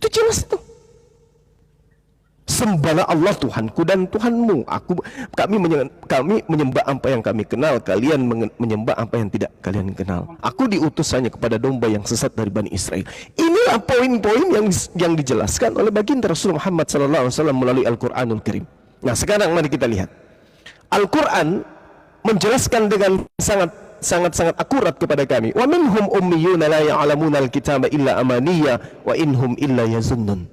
Itu jelas itu. Sembahlah Allah Tuhanku dan Tuhanmu. Kami menyembah apa yang kami kenal, kalian menyembah apa yang tidak kalian kenal. Aku diutus hanya kepada domba yang sesat dari Bani Israel. Inilah poin-poin yang dijelaskan oleh baginda Rasulullah Muhammad SAW melalui Al-Quranul Karim. Nah, sekarang mari kita lihat. Al-Quran menjelaskan dengan sangat akurat kepada kami. Wa minhum ummiyuna la ya'lamuna al-kitaba illa amaniya wa inhum illa yazunnun.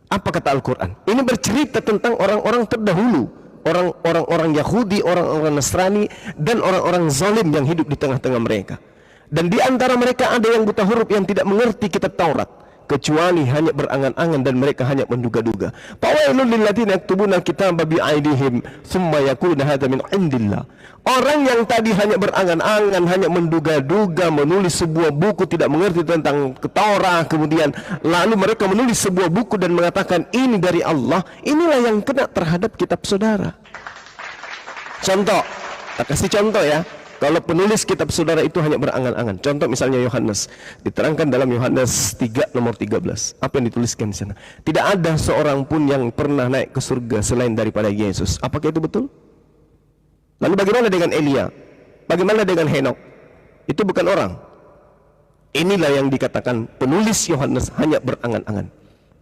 Apa kata Al-Quran? Ini bercerita tentang orang-orang terdahulu, orang-orang Yahudi, orang-orang Nasrani, dan orang-orang zalim yang hidup di tengah-tengah mereka. Dan di antara mereka ada yang buta huruf yang tidak mengerti kitab Taurat, kecuali hanya berangan-angan dan mereka hanya menduga-duga. Fawailul lil ladzina yaktubuna al-kitaba bi'aydihim tsumma yaquluna hadza min indillah. Orang yang tadi hanya berangan-angan, hanya menduga-duga, menulis sebuah buku tidak mengerti tentang Taurat, kemudian lalu mereka menulis sebuah buku dan mengatakan ini dari Allah. Inilah yang kena terhadap kitab saudara. Contoh, tak kasih contoh ya. Kalau penulis kitab saudara itu hanya berangan-angan. Contoh misalnya Yohanes, diterangkan dalam Yohanes 3 nomor 13. Apa yang dituliskan di sana? Tidak ada seorang pun yang pernah naik ke surga selain daripada Yesus. Apakah itu betul? Lalu bagaimana dengan Elia? Bagaimana dengan Henok? Itu bukan orang. Inilah yang dikatakan penulis Yohanes hanya berangan-angan.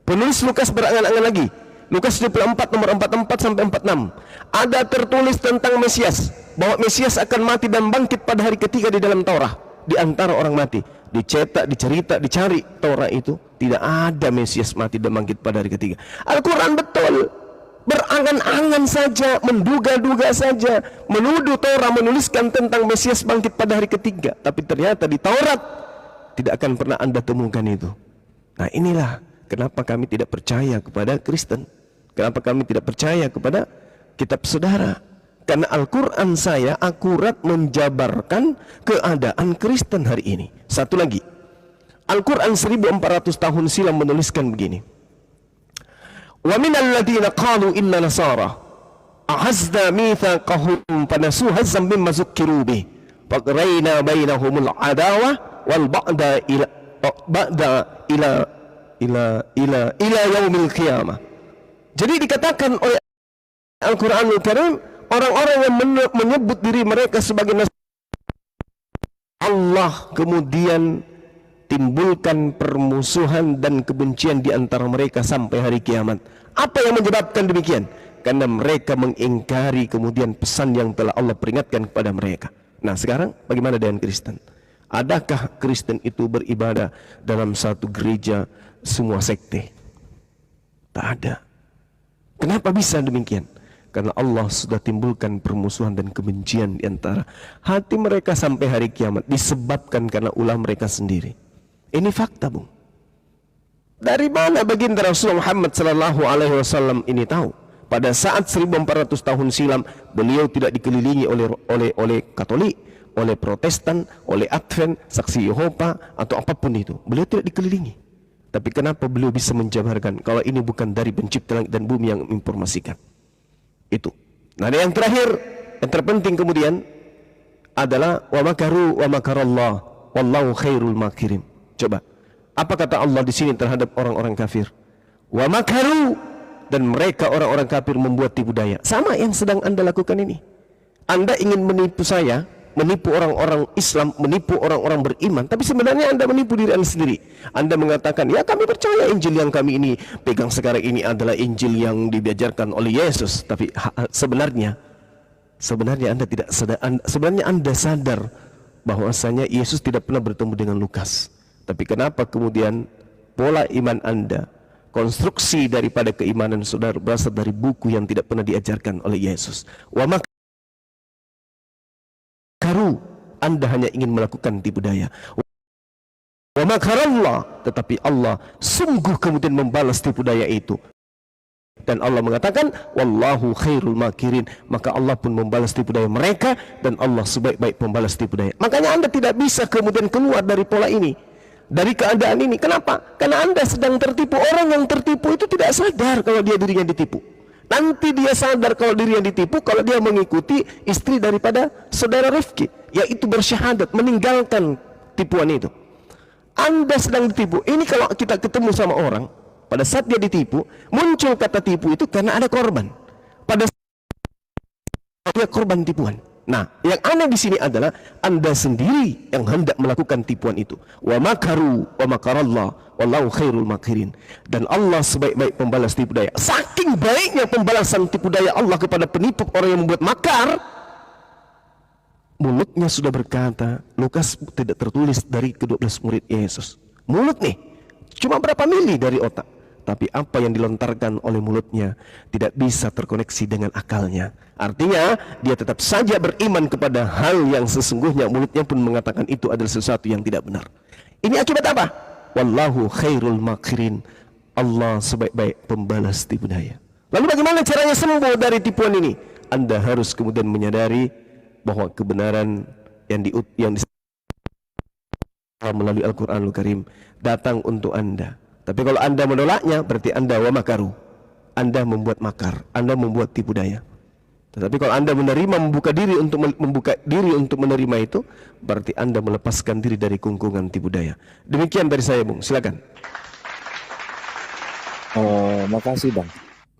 Penulis Lukas berangan-angan lagi. Lukas 24 nomor 44 sampai 46. Ada tertulis tentang Mesias, bahwa Mesias akan mati dan bangkit pada hari ketiga di dalam Taurat. Di antara orang mati, dicetak, dicerita, dicari Taurat itu, tidak ada Mesias mati dan bangkit pada hari ketiga. Al-Quran betul. Berangan-angan saja, menduga-duga saja, menuduh Taurat menuliskan tentang Mesias bangkit pada hari ketiga, tapi ternyata di Taurat tidak akan pernah Anda temukan itu. Nah, inilah kenapa kami tidak percaya kepada Kristen, kenapa kami tidak percaya kepada kitab saudara. Karena Al-Quran saya akurat menjabarkan keadaan Kristen hari ini. Satu lagi, Al-Quran 1400 tahun silam menuliskan begini. Wa minal ladina qalu inna nasara ahazna mithaqahum fanasu hazzan mimma zukkiru bih faqrayna bainahumul adawa wal ba'da ila yaumil qiyamah. Jadi dikatakan oleh Al-Quranul Karim, orang-orang yang menyebut diri mereka sebagai Allah kemudian timbulkan permusuhan dan kebencian di antara mereka sampai hari kiamat. Apa yang menyebabkan demikian? Karena mereka mengingkari kemudian pesan yang telah Allah peringatkan kepada mereka. Nah, sekarang bagaimana dengan Kristen? Adakah Kristen itu beribadah dalam satu gereja semua sekte? Tak ada. Kenapa bisa demikian? Karena Allah sudah timbulkan permusuhan dan kebencian di antara hati mereka sampai hari kiamat, disebabkan karena ulah mereka sendiri. Ini fakta, Bung. Dari mana baginda Rasulullah Muhammad SAW ini tahu? Pada saat 1400 tahun silam, beliau tidak dikelilingi oleh Katolik, oleh Protestan, oleh Advent, Saksi Yehova, atau apapun itu. Beliau tidak dikelilingi. Tapi kenapa beliau bisa menjabarkan kalau ini bukan dari pencipta langit dan bumi yang menginformasikan? Itu. Nah, yang terakhir, yang terpenting kemudian adalah wa makaru wa makarallah wallahu khairul makirin. Coba, apa kata Allah di sini terhadap orang-orang kafir? Wa makaru, dan mereka orang-orang kafir membuat tipu daya. Sama yang sedang Anda lakukan ini. Anda ingin menipu saya, menipu orang-orang Islam, menipu orang-orang beriman, tapi sebenarnya Anda menipu diri Anda sendiri. Anda mengatakan, ya kami percaya Injil yang kami ini pegang sekarang ini adalah Injil yang diajarkan oleh Yesus. Tapi sebenarnya Anda tidak sadar, sebenarnya Anda sadar bahwasanya Yesus tidak pernah bertemu dengan Lukas. Tapi kenapa kemudian pola iman Anda, konstruksi daripada keimanan saudara berasal dari buku yang tidak pernah diajarkan oleh Yesus. Wa makaru, Anda hanya ingin melakukan tipu daya. Wa makarallah, tetapi Allah sungguh kemudian membalas tipu daya itu. Dan Allah mengatakan wallahu khairul makirin, maka Allah pun membalas tipu daya mereka, dan Allah sebaik-baik pembalas tipu daya. Makanya Anda tidak bisa kemudian keluar dari pola ini, dari keadaan ini. Kenapa? Karena Anda sedang tertipu. Orang yang tertipu itu tidak sadar kalau dia dirinya ditipu. Nanti dia sadar kalau dirinya ditipu kalau dia mengikuti istri daripada saudara Rifki, yaitu bersyahadat, meninggalkan tipuan itu. Anda sedang ditipu. Ini kalau kita ketemu sama orang, Pada saat dia ditipu, muncul kata tipu itu karena ada korban. Pada saat dia korban tipuan. Nah, yang aneh di sini adalah Anda sendiri yang hendak melakukan tipuan itu. Wa makaru wa makarallah wallahu khairul makirin. Dan Allah sebaik-baik pembalas tipu daya. Saking baiknya pembalasan tipu daya Allah kepada penipu, orang yang membuat makar, mulutnya sudah berkata, Lukas tidak tertulis dari ke-12 murid Yesus. Mulut nih, cuma berapa mili dari otak. Tapi apa yang dilontarkan oleh mulutnya tidak bisa terkoneksi dengan akalnya. Artinya dia tetap saja beriman kepada hal yang sesungguhnya mulutnya pun mengatakan itu adalah sesuatu yang tidak benar. Ini akibat apa? Wallahu khairul makirin. Allah sebaik-baik pembalas tipu daya. Lalu bagaimana caranya sembuh dari tipuan ini? Anda harus kemudian menyadari bahwa kebenaran yang melalui Al-Quranul Karim datang untuk Anda. Tapi kalau Anda menolaknya, berarti Anda wa makaru. Anda membuat makar, Anda membuat tipu daya. Tetapi kalau Anda menerima, membuka diri untuk menerima itu, berarti Anda melepaskan diri dari kungkungan tipu daya. Demikian dari saya, Bung. Silakan. Makasih, Bang.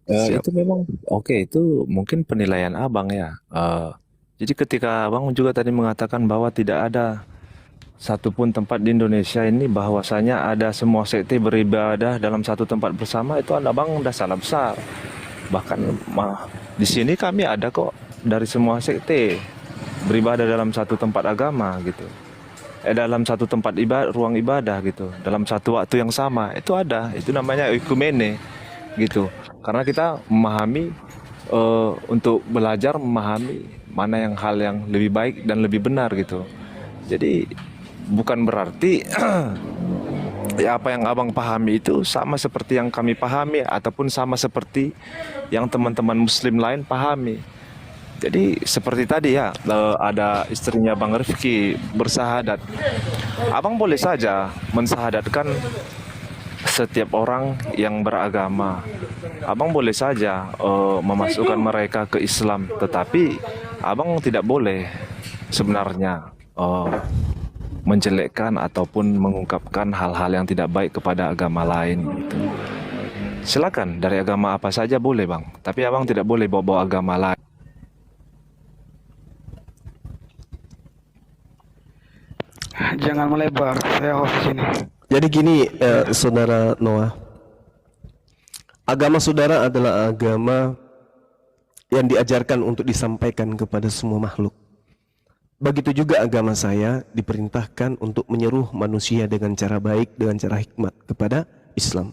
Itu memang oke, itu mungkin penilaian Abang ya. Jadi ketika Abang juga tadi mengatakan bahwa tidak ada satupun tempat di Indonesia ini bahwasanya ada semua sekte beribadah dalam satu tempat bersama, itu Abang udah salah besar. Bahkan di sini kami ada kok dari semua sekte beribadah dalam satu tempat agama gitu. Dalam satu tempat ruang ibadah gitu, dalam satu waktu yang sama, itu ada. Itu namanya ekumene gitu. Karena kita memahami untuk belajar memahami mana yang hal yang lebih baik dan lebih benar gitu. Jadi bukan berarti ya apa yang Abang pahami itu sama seperti yang kami pahami ataupun sama seperti yang teman-teman muslim lain pahami. Jadi seperti tadi ya, ada istrinya Bang Rifki bersahadat. Abang boleh saja mensahadatkan setiap orang yang beragama. Abang boleh saja memasukkan mereka ke Islam, tetapi Abang tidak boleh sebenarnya menjelekkan ataupun mengungkapkan hal-hal yang tidak baik kepada agama lain gitu. Silakan dari agama apa saja boleh, Bang, tapi Abang tidak boleh bawa-bawa agama lain. Jangan melebar, saya host sini. Jadi gini, Saudara Noah, agama saudara adalah agama yang diajarkan untuk disampaikan kepada semua makhluk. Begitu juga agama saya diperintahkan untuk menyeru manusia dengan cara baik, dengan cara hikmat kepada Islam.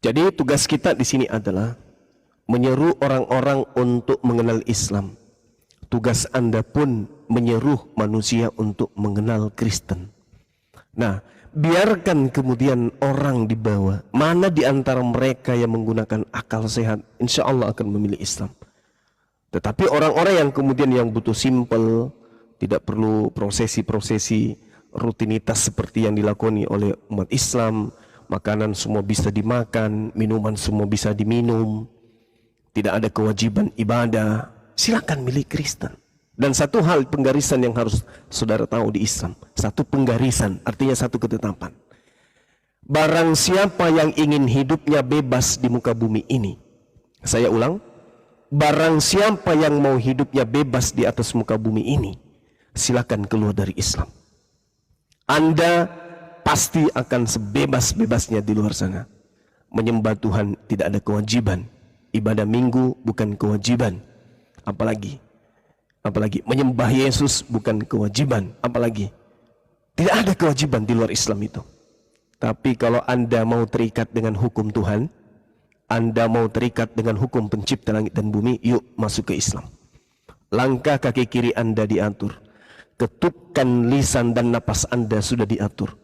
Jadi tugas kita di sini adalah menyeru orang-orang untuk mengenal Islam. Tugas Anda pun menyeru manusia untuk mengenal Kristen. Nah, biarkan kemudian orang dibawa. Mana di antara mereka yang menggunakan akal sehat, insya Allah akan memilih Islam. Tetapi orang-orang yang kemudian yang butuh simple, tidak perlu prosesi-prosesi rutinitas seperti yang dilakoni oleh umat Islam, makanan semua bisa dimakan, minuman semua bisa diminum, tidak ada kewajiban ibadah, silakan milih Kristen. Dan satu hal penggarisan yang harus saudara tahu di Islam, satu penggarisan artinya satu ketetapan. Barang siapa yang ingin hidupnya bebas di muka bumi ini, saya ulang, barang siapa yang mau hidupnya bebas di atas muka bumi ini, silakan keluar dari Islam. Anda pasti akan sebebas-bebasnya di luar sana. Menyembah Tuhan tidak ada kewajiban. Ibadah minggu bukan kewajiban. Apalagi menyembah Yesus bukan kewajiban. Apalagi tidak ada kewajiban di luar Islam itu. Tapi kalau Anda mau terikat dengan hukum Tuhan, Anda mau terikat dengan hukum pencipta langit dan bumi, yuk masuk ke Islam. Langkah kaki kiri Anda diatur. Ketukan lisan dan napas Anda sudah diatur.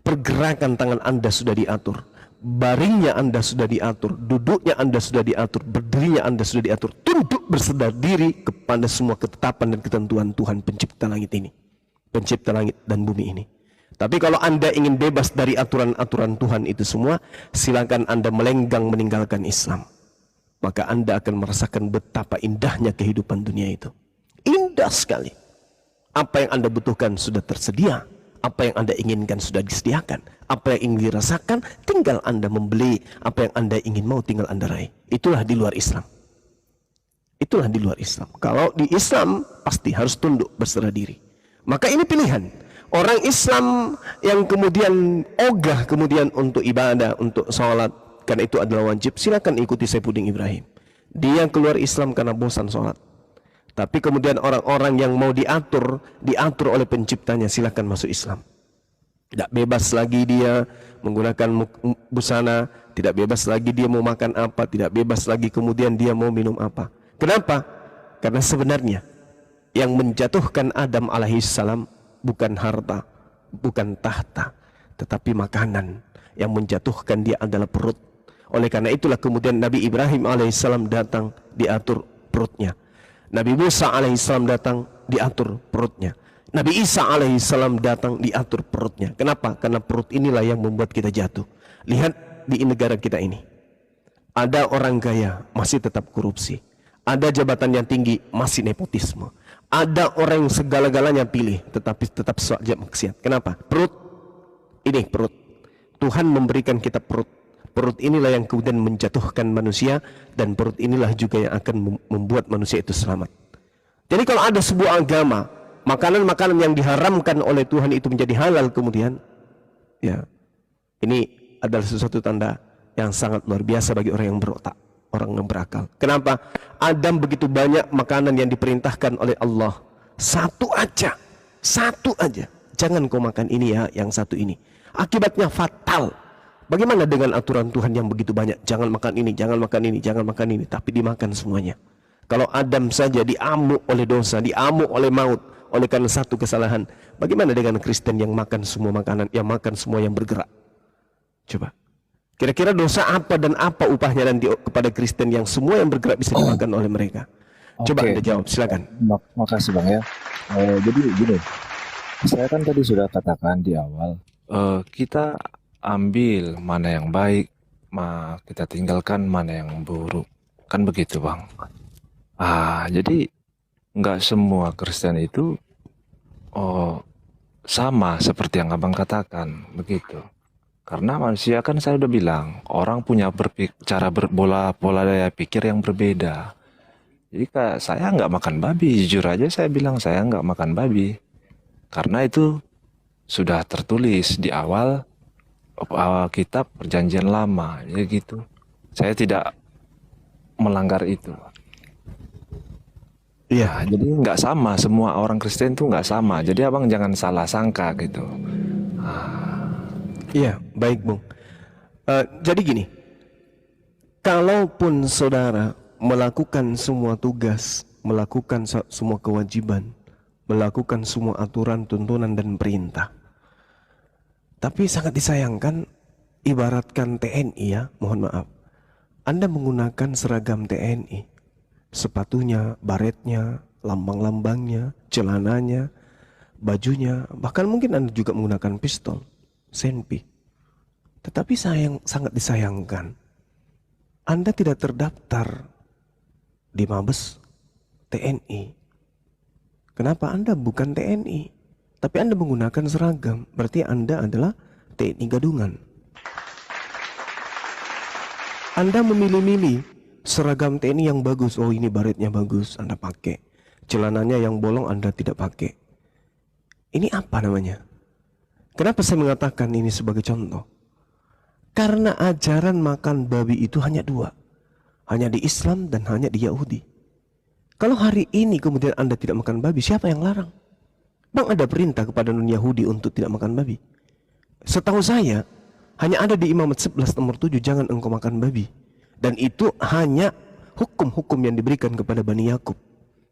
Pergerakan tangan Anda sudah diatur. Baringnya Anda sudah diatur. Duduknya Anda sudah diatur. Berdirinya Anda sudah diatur. Tunduk bersedar diri kepada semua ketetapan dan ketentuan Tuhan pencipta langit ini. Pencipta langit dan bumi ini. Tapi kalau Anda ingin bebas dari aturan-aturan Tuhan itu semua, silakan Anda melenggang meninggalkan Islam. Maka Anda akan merasakan betapa indahnya kehidupan dunia itu. Indah sekali. Apa yang Anda butuhkan sudah tersedia. Apa yang Anda inginkan sudah disediakan. Apa yang ingin dirasakan tinggal Anda membeli. Apa yang Anda ingin mau tinggal Anda raih. Itulah di luar Islam. Itulah di luar Islam. Kalau di Islam pasti harus tunduk, berserah diri. Maka ini pilihan. Orang Islam yang kemudian ogah kemudian untuk ibadah, untuk sholat, karena itu adalah wajib, silakan ikuti Saifuddin Ibrahim. Dia keluar Islam karena bosan sholat. Tapi kemudian orang-orang yang mau diatur oleh penciptanya, silakan masuk Islam. Tidak bebas lagi dia menggunakan busana, tidak bebas lagi dia mau makan apa, tidak bebas lagi kemudian dia mau minum apa. Kenapa? Karena sebenarnya yang menjatuhkan Adam alaihissalam bukan harta, bukan tahta, tetapi makanan. Yang menjatuhkan dia adalah perut. Oleh karena itulah kemudian Nabi Ibrahim alaihissalam datang, diatur perutnya. Nabi Musa alaihissalam datang, diatur perutnya. Nabi Isa alaihissalam datang, diatur perutnya. Kenapa? Karena perut inilah yang membuat kita jatuh. Lihat di negara kita ini. Ada orang kaya, masih tetap korupsi. Ada jabatan yang tinggi, masih nepotisme. Ada orang yang segala-galanya pilih, tetapi tetap saja maksiat. Kenapa? Perut. Ini perut. Tuhan memberikan kita perut. Perut inilah yang kemudian menjatuhkan manusia, dan perut inilah juga yang akan membuat manusia itu selamat. Jadi kalau ada sebuah agama, makanan-makanan yang diharamkan oleh Tuhan itu menjadi halal kemudian, ya, ini adalah sesuatu tanda yang sangat luar biasa bagi orang yang berotak, orang yang berakal. Kenapa? Adam begitu banyak makanan yang diperintahkan oleh Allah. Satu aja. Jangan kau makan ini ya, yang satu ini. Akibatnya fatal. Bagaimana dengan aturan Tuhan yang begitu banyak? Jangan makan ini, jangan makan ini, jangan makan ini. Tapi dimakan semuanya. Kalau Adam saja diamuk oleh dosa, diamuk oleh maut, oleh karena satu kesalahan. Bagaimana dengan Kristen yang makan semua makanan, yang makan semua yang bergerak? Coba. Kira-kira dosa apa dan apa upahnya nanti kepada Kristen yang semua yang bergerak bisa dimakan oleh mereka? Coba Anda jawab, silakan. Makasih Bang ya. Jadi gini, saya kan tadi sudah katakan di awal, kita ambil mana yang baik, kita tinggalkan mana yang buruk. Kan begitu Bang. Jadi nggak semua Kristen itu sama seperti yang Abang katakan, begitu. Karena manusia kan saya udah bilang, orang punya pola daya pikir yang berbeda. Jadi saya nggak makan babi, jujur aja saya bilang saya nggak makan babi. Karena itu sudah tertulis di awal kitab perjanjian lama, ya gitu. Saya tidak melanggar itu. Iya, jadi nggak sama, semua orang Kristen tuh nggak sama. Jadi Abang jangan salah sangka gitu. Iya, baik Bung. Jadi gini, kalaupun saudara melakukan semua tugas, melakukan semua kewajiban, melakukan semua aturan, tuntunan dan perintah, tapi sangat disayangkan, ibaratkan TNI ya, mohon maaf, Anda menggunakan seragam TNI, sepatunya, baretnya, lambang-lambangnya, celananya, bajunya, bahkan mungkin Anda juga menggunakan pistol, senpi. Tetapi sangat disayangkan, Anda tidak terdaftar di Mabes TNI. Kenapa? Anda bukan TNI, tapi Anda menggunakan seragam. Berarti Anda adalah TNI gadungan. Anda memilih-milih seragam TNI yang bagus. Oh, ini baretnya bagus, Anda pakai. Celananya yang bolong Anda tidak pakai. Ini apa namanya? Kenapa saya mengatakan ini sebagai contoh? Karena ajaran makan babi itu hanya dua. Hanya di Islam dan hanya di Yahudi. Kalau hari ini kemudian Anda tidak makan babi, siapa yang larang? Bang, ada perintah kepada non-Yahudi untuk tidak makan babi. Setahu saya, hanya ada di Imamat 11 nomor 7, jangan engkau makan babi. Dan itu hanya hukum-hukum yang diberikan kepada Bani Yakub.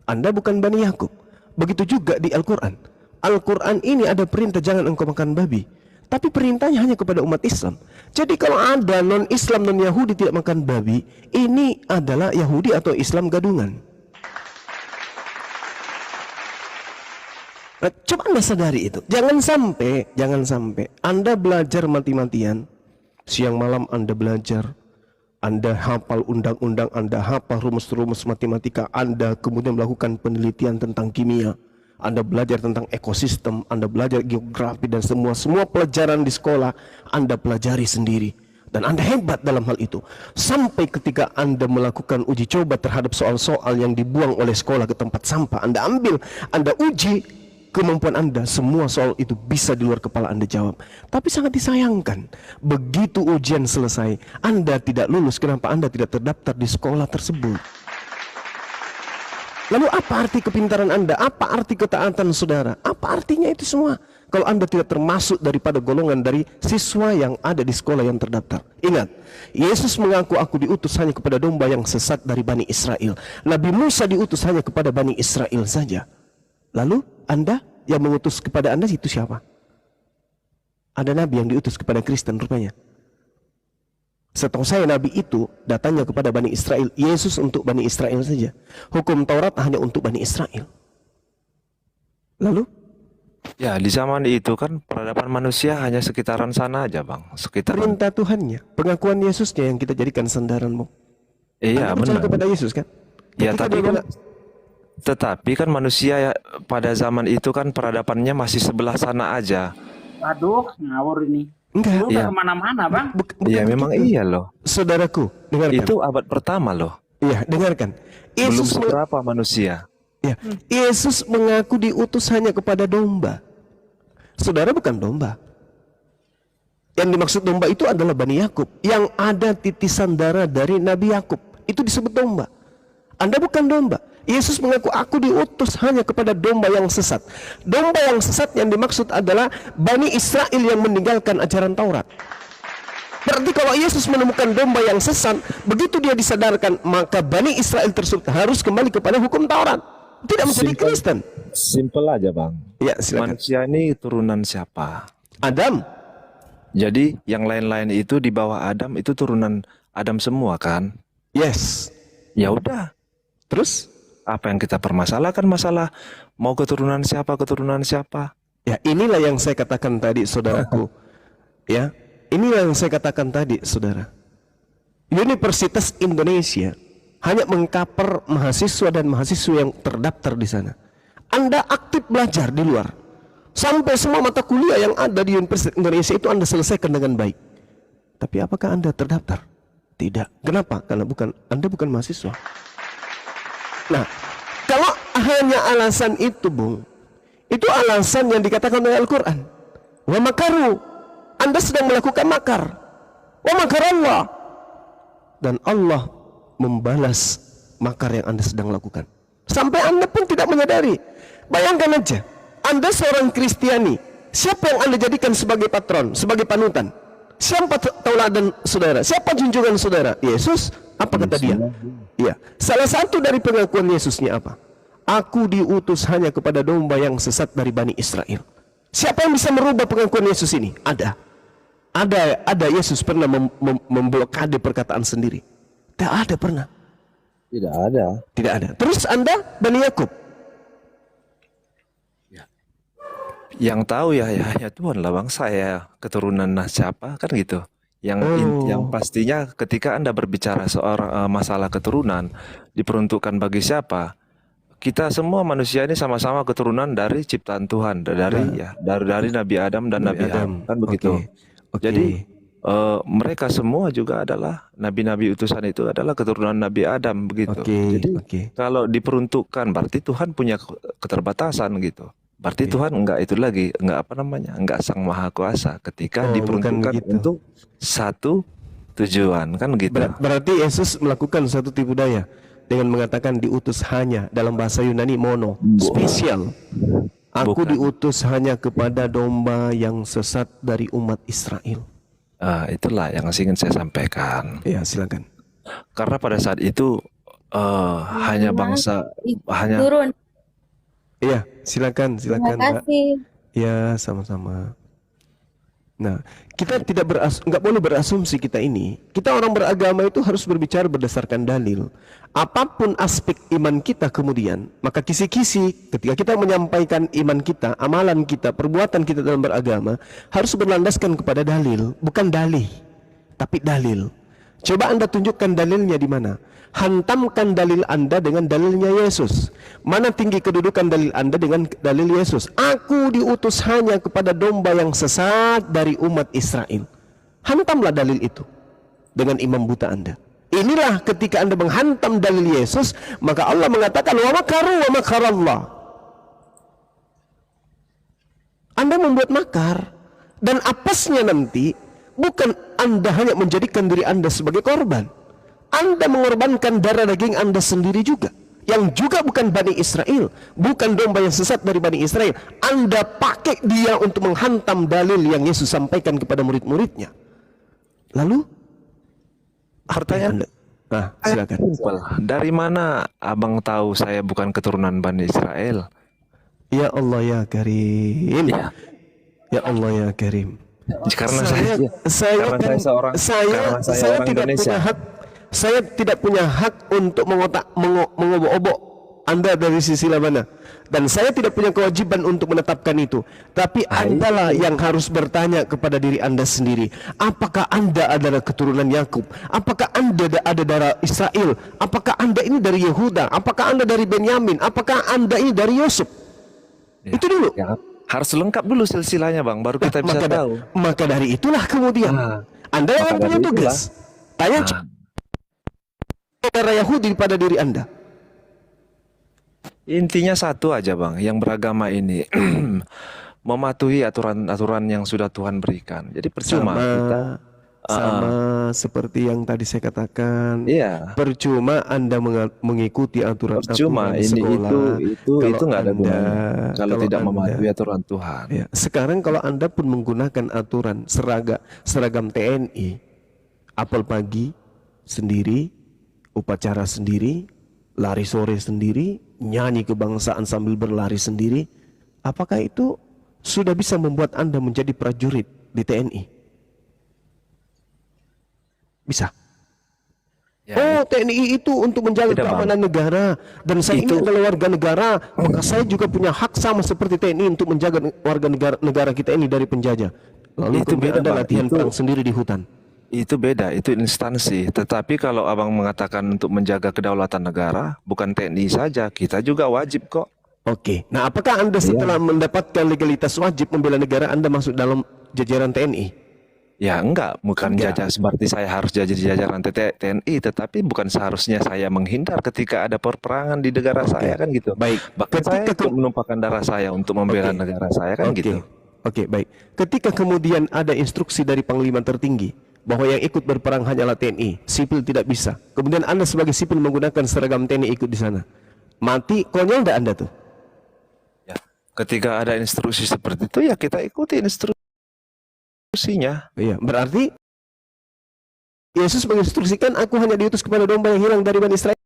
Anda bukan Bani Yakub. Begitu juga di Al-Quran. Al-Quran ini ada perintah jangan engkau makan babi. Tapi perintahnya hanya kepada umat Islam. Jadi kalau ada non-Islam, non-Yahudi tidak makan babi, ini adalah Yahudi atau Islam gadungan. Nah, coba Anda sadari itu. Jangan sampai Anda belajar mati-matian, siang malam Anda belajar, Anda hafal undang-undang, Anda hafal rumus-rumus matematika, Anda kemudian melakukan penelitian tentang kimia, Anda belajar tentang ekosistem, Anda belajar geografi dan semua pelajaran di sekolah Anda pelajari sendiri. Dan Anda hebat dalam hal itu. Sampai ketika Anda melakukan uji coba terhadap soal-soal yang dibuang oleh sekolah ke tempat sampah, Anda ambil, Anda uji kemampuan Anda, semua soal itu bisa di luar kepala Anda jawab. Tapi sangat disayangkan, begitu ujian selesai, Anda tidak lulus. Kenapa Anda tidak terdaftar di sekolah tersebut? Lalu apa arti kepintaran Anda? Apa arti ketaatan saudara? Apa artinya itu semua? Kalau Anda tidak termasuk daripada golongan dari siswa yang ada di sekolah yang terdaftar. Ingat, Yesus mengaku aku diutus hanya kepada domba yang sesat dari Bani Israel. Nabi Musa diutus hanya kepada Bani Israel saja. Lalu Anda yang mengutus kepada Anda itu siapa? Ada Nabi yang diutus kepada Kristen rupanya. Setahu saya Nabi itu datangnya kepada Bani Israel. Yesus untuk Bani Israel saja. Hukum Taurat hanya untuk Bani Israel. Lalu? Ya, di zaman itu kan peradaban manusia hanya sekitaran sana aja, Bang. Sekitaran. Perintah Tuhannya, pengakuan Yesusnya yang kita jadikan sandaran, Bang. Iya, Anda percaya benar. kepada Yesus kan? Ya, Ketika tapi dia kan bilang, tetapi kan manusia ya, pada zaman itu kan peradabannya masih sebelah sana aja. Aduh, ngawur ini. enggak. Lu Iya. udah kemana-mana, Bang. Bukan Iya, memang begitu. iya loh. Saudaraku, dengarkan. Itu abad pertama loh. Iya, dengarkan. Belum Yesus seberapa manusia. ya, Yesus mengaku diutus hanya kepada domba. Saudara bukan domba. Yang dimaksud domba itu adalah Bani Yakub, yang ada titisan darah dari Nabi Yakub. Itu disebut domba. Anda bukan domba. Yesus mengaku aku diutus hanya kepada domba yang sesat. Domba yang sesat yang dimaksud adalah Bani Israel yang meninggalkan ajaran Taurat. Berarti kalau Yesus menemukan domba yang sesat, begitu dia disadarkan, maka Bani Israel tersebut harus kembali kepada hukum Taurat. Tidak menjadi Kristen. Simple aja, Bang. Ya, silakan. Manusia ini turunan siapa? Adam. Jadi yang lain-lain itu di bawah Adam itu turunan Adam semua kan? Yes. Ya udah. Terus? Apa yang kita permasalahkan masalah mau keturunan siapa? Ya, inilah yang saya katakan tadi, saudaraku. Ya, inilah yang saya katakan tadi, saudara. Universitas Indonesia hanya mengcover mahasiswa dan mahasiswa yang terdaftar di sana. Anda aktif belajar di luar. Sampai semua mata kuliah yang ada di Universitas Indonesia itu Anda selesaikan dengan baik. Tapi apakah Anda terdaftar? Tidak. Kenapa? Karena Anda bukan mahasiswa. Nah, kalau hanya alasan itu, Bung, itu alasan yang dikatakan oleh Al-Quran. Wa makaru. Anda sedang melakukan makar. Wa makar Allah. Dan Allah membalas makar yang Anda sedang lakukan. Sampai Anda pun tidak menyadari. Bayangkan aja, Anda seorang Kristiani. Siapa yang Anda jadikan sebagai patron, sebagai panutan? Siapa tauladan saudara? Siapa junjungan saudara? Yesus. Apa kata dia? Iya. Salah satu dari pengakuan Yesusnya apa? Aku diutus hanya kepada domba yang sesat dari Bani Israel. Siapa yang bisa merubah pengakuan Yesus ini? Ada Yesus pernah memblokade perkataan sendiri? Tidak ada pernah. Tidak ada. Tidak ada. Terus Anda Bani Yakub. Yang tahu ya Tuhan lah, Bang. Saya keturunan siapa kan gitu. Yang pastinya ketika Anda berbicara soal masalah keturunan diperuntukkan bagi siapa? Kita semua manusia ini sama-sama keturunan dari ciptaan Tuhan, dari Nabi Adam dan Nabi Hawa, kan begitu. Oke. Jadi mereka semua juga adalah nabi-nabi utusan itu adalah keturunan Nabi Adam begitu. Jadi kalau diperuntukkan berarti Tuhan punya keterbatasan gitu. Berarti Tuhan enggak sang maha kuasa ketika diperuntukkan untuk satu tujuan kan gitu. Berarti Yesus melakukan satu tipu daya dengan mengatakan diutus hanya, dalam bahasa Yunani mono, spesial. Aku diutus hanya kepada domba yang sesat dari umat Israel. Itulah yang ingin saya sampaikan. Ya, silakan. Karena pada saat itu hanya bangsa hanya turun. Iya, silakan Terima Mbak. kasih. Ya, sama-sama. Nah, kita nggak boleh berasumsi kita ini. Kita orang beragama itu harus berbicara berdasarkan dalil. Apapun aspek iman kita kemudian, maka kisi-kisi ketika kita menyampaikan iman kita, amalan kita, perbuatan kita dalam beragama harus berlandaskan kepada dalil, bukan dalih, tapi dalil. Coba Anda tunjukkan dalilnya di mana. hantamkan dalil Anda dengan dalilnya Yesus. Mana tinggi kedudukan dalil Anda dengan dalil Yesus? Aku diutus hanya kepada domba yang sesat dari umat Israel. Hantamlah dalil itu dengan imam buta Anda. Inilah ketika Anda menghantam dalil Yesus, maka Allah mengatakan wa makaru wa makarallah. Anda membuat makar, dan apesnya nanti bukan Anda hanya menjadikan diri Anda sebagai korban. Anda mengorbankan darah daging Anda sendiri juga, yang juga bukan Bani Israel, bukan domba yang sesat dari Bani Israel. Anda pakai dia untuk menghantam dalil yang Yesus sampaikan kepada murid-muridnya. Lalu Pertanyaan, silakan. simpel. Dari mana abang tahu saya bukan keturunan Bani Israel? Ya Allah ya Karim. Ya. Ya Allah ya Karim. Karena Karena saya seorang tidak Indonesia. punya hak. Saya tidak punya hak untuk mengobok-obok Anda dari sisi mana, dan saya tidak punya kewajiban untuk menetapkan itu. Tapi Anda lah yang harus bertanya kepada diri Anda sendiri. Apakah Anda adalah keturunan Yakub? Apakah Anda ada darah Israel? Apakah Anda ini dari Yehuda? Apakah Anda dari Benyamin? Apakah Anda ini dari Yusuf? Ya, Itu dulu. ya, harus lengkap dulu silsilahnya bang, baru kita bisa tahu. Maka dari itulah kemudian Anda yang maka punya dari tugas. Tanya saudara Yahudi pada diri Anda. Intinya satu aja bang, yang beragama ini mematuhi aturan-aturan yang sudah Tuhan berikan. Jadi percuma kita Sama seperti yang tadi saya katakan. iya. Percuma Anda mengikuti Percuma aturan ini sekolah itu nggak ada gunanya kalau kalau tidak Anda- mematuhi aturan Tuhan. Ya, sekarang kalau Anda pun menggunakan aturan seragam TNI, apel pagi sendiri, upacara sendiri, lari sore sendiri, nyanyi kebangsaan sambil berlari sendiri, apakah itu sudah bisa membuat Anda menjadi prajurit di TNI? Bisa. Ya, Oh, TNI itu untuk menjaga Tidak, Bang. keamanan negara, dan saya ini Itu- adalah warga negara, maka saya juga punya hak sama seperti TNI untuk menjaga warga negara kita ini dari penjajah. Lalu Itu kemudian beda, Anda Bang. latihan Itu- perang sendiri di hutan. Itu beda, itu instansi. Tetapi kalau abang mengatakan untuk menjaga kedaulatan negara, bukan TNI saja, kita juga wajib kok. Oke. Nah, apakah Anda Iya. setelah mendapatkan legalitas wajib membela negara, Anda masuk dalam jajaran TNI? Ya enggak, bukan Enggak. jajah seperti saya harus jadi jajaran TNI, tetapi bukan seharusnya saya menghindar ketika ada perperangan di negara saya kan gitu. Baik. Bahkan saya Ketika ikut menumpahkan darah saya untuk membela Oke. negara saya kan Oke. gitu. Oke, baik. Ketika kemudian ada instruksi dari Panglima tertinggi bahwa yang ikut berperang hanyalah TNI, sipil tidak bisa. Kemudian Anda sebagai sipil menggunakan seragam TNI ikut di sana. Mati konyol enggak Anda tuh? Ya. Ketika ada instruksi seperti itu ya kita ikuti instruksinya. Iya, berarti Yesus menginstruksikan, aku hanya diutus kepada domba yang hilang dari Bani Israel.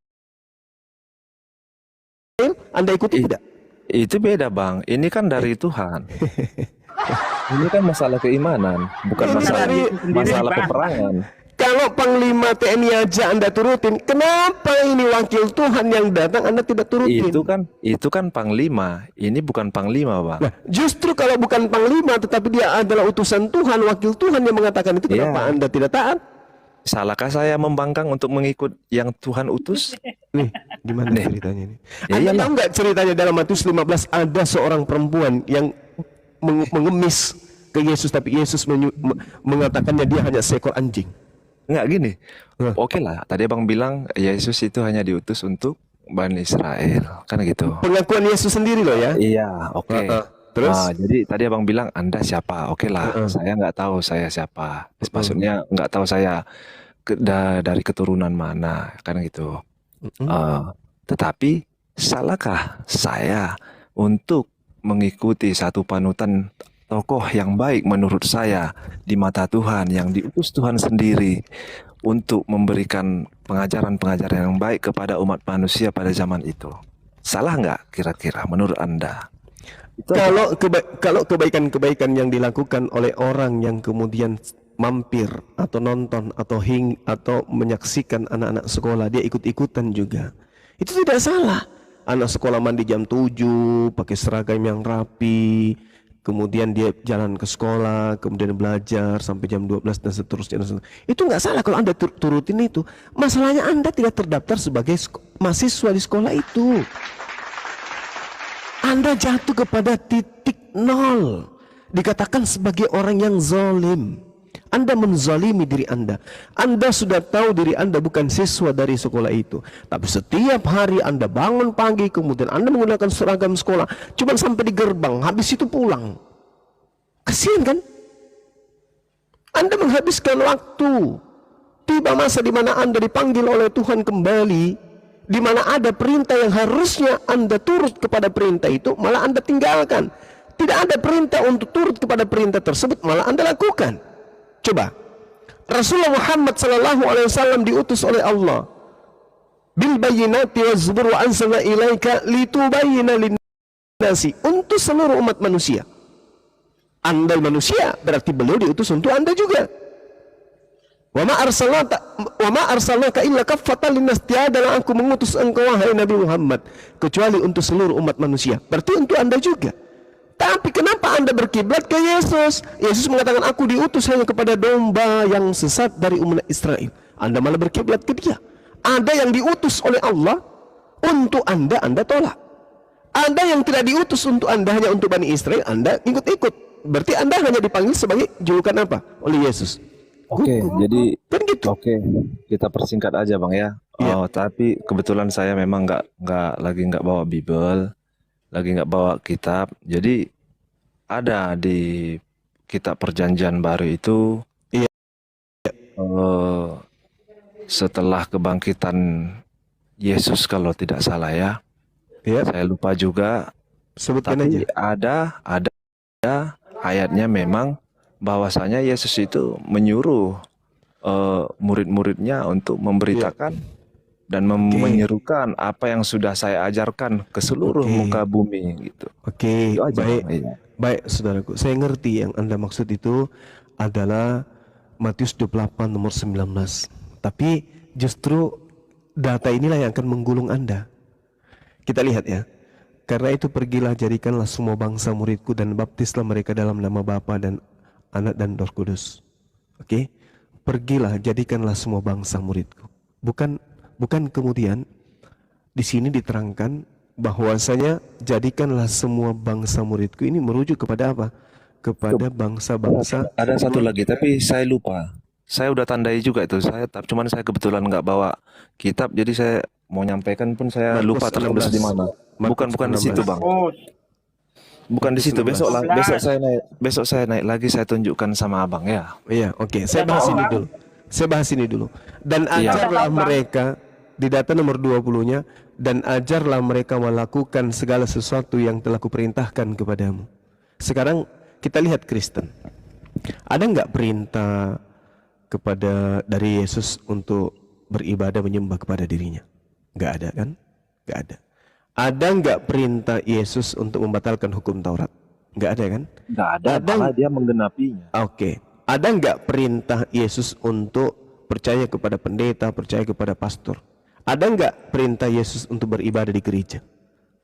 Anda ikuti Ih. tidak? Itu beda bang, ini kan dari Tuhan. Ini kan masalah keimanan, bukan Ini masalah dari- peperangan. Kalau Panglima TNI aja Anda turutin, kenapa ini wakil Tuhan yang datang Anda tidak turutin? Itu kan panglima, ini bukan panglima bang. Nah, justru kalau bukan Panglima tetapi dia adalah utusan Tuhan, wakil Tuhan yang mengatakan itu, kenapa Iya. Anda tidak taat? Salahkah saya membangkang untuk mengikut yang Tuhan utus? Nih, gimana Nih. ceritanya ini? Ya Anda iyalah. tahu nggak ceritanya dalam Matius 15 ada seorang perempuan yang mengemis ke Yesus, tapi Yesus mengatakannya dia hanya seekor anjing. Enggak gini. Hah? Oke lah, tadi abang bilang Yesus itu hanya diutus untuk Bani Israel, kan gitu. Pengakuan Yesus sendiri loh ya. Iya, oke. Terus? Jadi tadi abang bilang Anda siapa? Oke lah, saya nggak tahu saya siapa. Maksudnya nggak tahu saya dari keturunan mana, kan gitu. Tetapi salahkah saya untuk mengikuti satu panutan tokoh yang baik menurut saya di mata Tuhan, yang diutus Tuhan sendiri untuk memberikan pengajaran-pengajaran yang baik kepada umat manusia pada zaman itu? Salah nggak kira-kira menurut Anda? Itu Kalau kebaikan-kebaikan yang dilakukan oleh orang yang kemudian mampir atau nonton atau menyaksikan anak-anak sekolah, dia ikut-ikutan juga, itu tidak salah. Anak sekolah mandi jam 7, pakai seragam yang rapi, kemudian dia jalan ke sekolah, kemudian belajar sampai jam 12 dan seterusnya. Itu nggak salah kalau Anda turutin itu. Masalahnya Anda tidak terdaftar sebagai mahasiswa di sekolah itu. Anda jatuh kepada titik nol. Dikatakan sebagai orang yang zalim. Anda menzalimi diri Anda. Anda sudah tahu diri Anda bukan siswa dari sekolah itu. Tapi setiap hari Anda bangun pagi, kemudian Anda menggunakan seragam sekolah, cuma sampai di gerbang, habis itu pulang. Kasihan kan? Anda menghabiskan waktu. Tiba masa di mana Anda dipanggil oleh Tuhan kembali, di mana ada perintah yang harusnya Anda turut kepada perintah itu, malah Anda tinggalkan. Tidak ada perintah untuk turut kepada perintah tersebut, malah Anda lakukan. Coba, Rasulullah Muhammad sallallahu alaihi wasallam diutus oleh Allah bil bayyinati waz zubur wa anzalna ilaika litubayyana lin-nasi, untuk seluruh umat manusia. Anda manusia, berarti beliau diutus untuk Anda juga. Wa ma arsalnaka illa kaffatan linnas, tiadalah aku mengutus engkau wahai Nabi Muhammad kecuali untuk seluruh umat manusia. Berarti untuk Anda juga. Tapi kenapa Anda berkiblat ke Yesus? Yesus mengatakan aku diutus hanya kepada domba yang sesat dari umat Israel. Anda malah berkiblat ke dia. Ada yang diutus oleh Allah untuk Anda tolak. Ada yang tidak diutus untuk Anda, hanya untuk Bani Israel, Anda ikut-ikut. Berarti Anda hanya dipanggil sebagai julukan apa? Oleh Yesus. Oke, jadi Kan gitu. oke, kita persingkat aja Bang ya. Iya. Tapi kebetulan saya memang nggak bawa Bible, lagi nggak bawa kitab. Jadi ada di kitab Perjanjian Baru itu, Iya. eh, setelah kebangkitan Yesus kalau tidak salah ya. Ya, Saya lupa juga. sebutkan aja. Tapi ada ayatnya memang bahwasanya Yesus itu menyuruh murid-muridnya untuk memberitakan dan menyerukan apa yang sudah saya ajarkan ke seluruh Oke. muka bumi gitu. Oke, Itu aja, baik. Bang. Iya. Baik, saudaraku. Saya ngerti yang Anda maksud itu adalah Matius 28 nomor 19. Tapi justru data inilah yang akan menggulung Anda. Kita lihat ya. Karena itu pergilah, jadikanlah semua bangsa muridku dan baptislah mereka dalam nama Bapa dan Anak dan Roh Kudus. Oke? Pergilah, jadikanlah semua bangsa muridku. Bukan kemudian di sini diterangkan bahwasanya jadikanlah semua bangsa muridku, ini merujuk kepada apa? Kepada bangsa-bangsa. Ada satu lagi tapi saya lupa. Saya udah tandai juga itu. Cuman saya kebetulan nggak bawa kitab, jadi saya mau nyampaikan pun saya Markus lupa tertulis 16. di mana. Markus Bukan di situ, 16. Bang. Oh, Bukan di situ. 16. Besok saya naik lagi, saya tunjukkan sama Abang ya. Iya, oke. Saya bahas ini dulu. Dan Iya. ajarlah mereka di data nomor 20-nya, dan ajarlah mereka melakukan segala sesuatu yang telah kuperintahkan kepadamu. Sekarang kita lihat Kristen. Ada nggak perintah kepada dari Yesus untuk beribadah menyembah kepada dirinya? Nggak ada kan? Nggak ada. Ada nggak perintah Yesus untuk membatalkan hukum Taurat? Nggak ada kan? Nggak ada, Ada. malah dia menggenapinya. Oke. Ada nggak perintah Yesus untuk percaya kepada pendeta, percaya kepada pastor? Ada nggak perintah Yesus untuk beribadah di gereja?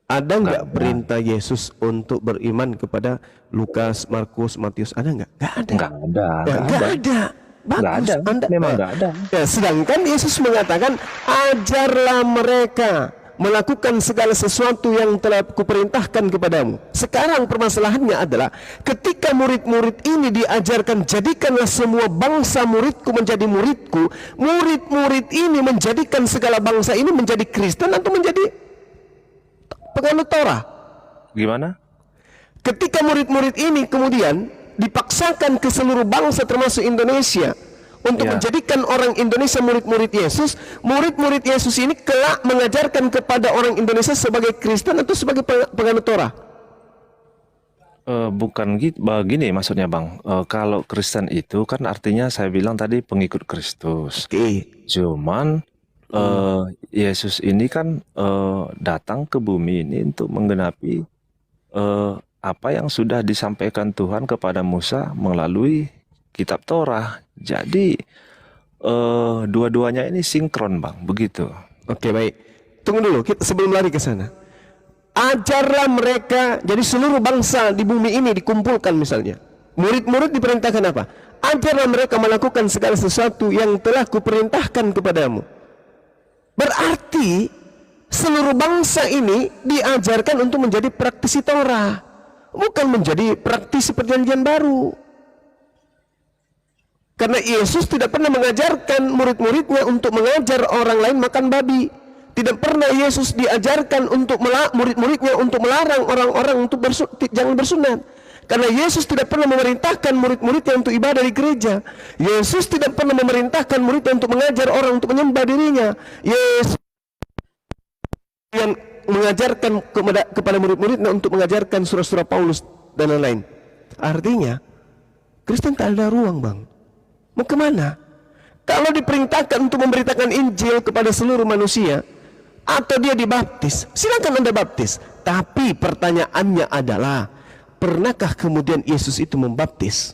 Ada nggak perintah Yesus untuk beriman kepada Lukas, Markus, Matius? Ada nggak? Nggak ada. Nggak ada. Ya, nggak ada. Bagus. Nggak ada. Memang nggak ada. Ya, sedangkan Yesus mengatakan, ajarlah mereka melakukan segala sesuatu yang telah kuperintahkan kepadamu. Sekarang permasalahannya adalah ketika murid-murid ini diajarkan, jadikanlah semua bangsa muridku menjadi muridku. Murid-murid ini menjadikan segala bangsa ini menjadi Kristen atau menjadi penganut Torah. Gimana? Ketika murid-murid ini kemudian dipaksakan ke seluruh bangsa termasuk Indonesia untuk Ya. menjadikan orang Indonesia murid-murid Yesus, murid-murid Yesus ini kelak mengajarkan kepada orang Indonesia sebagai Kristen atau sebagai penganut Torah? Bukan gitu, begini maksudnya Bang. Kalau Kristen itu kan artinya saya bilang tadi pengikut Kristus. Oke. Cuman Yesus ini kan datang ke bumi ini untuk menggenapi apa yang sudah disampaikan Tuhan kepada Musa melalui kitab Torah. Jadi dua-duanya ini sinkron Bang, begitu. Oke, baik. Tunggu dulu, sebelum lari ke sana. ajarlah mereka. Jadi seluruh bangsa di bumi ini dikumpulkan misalnya. Murid-murid diperintahkan apa? Ajarlah mereka melakukan segala sesuatu yang telah kuperintahkan kepadamu. Berarti seluruh bangsa ini diajarkan untuk menjadi praktisi Torah, bukan menjadi praktisi perjanjian baru. Karena Yesus tidak pernah mengajarkan murid-muridnya untuk mengajar orang lain makan babi. Tidak pernah Yesus diajarkan untuk murid-muridnya untuk melarang orang-orang untuk jangan bersunat. Karena Yesus tidak pernah memerintahkan murid-muridnya untuk ibadah di gereja. Yesus tidak pernah memerintahkan muridnya untuk mengajar orang untuk menyembah dirinya. Yesus yang mengajarkan kepada murid-muridnya untuk mengajarkan surah-surah Paulus dan lain-lain. Artinya Kristen tak ada ruang, Bang. Mau kemana? Kalau diperintahkan untuk memberitakan Injil kepada seluruh manusia, atau dia dibaptis, silakan Anda baptis. Tapi pertanyaannya adalah, pernahkah kemudian Yesus itu membaptis?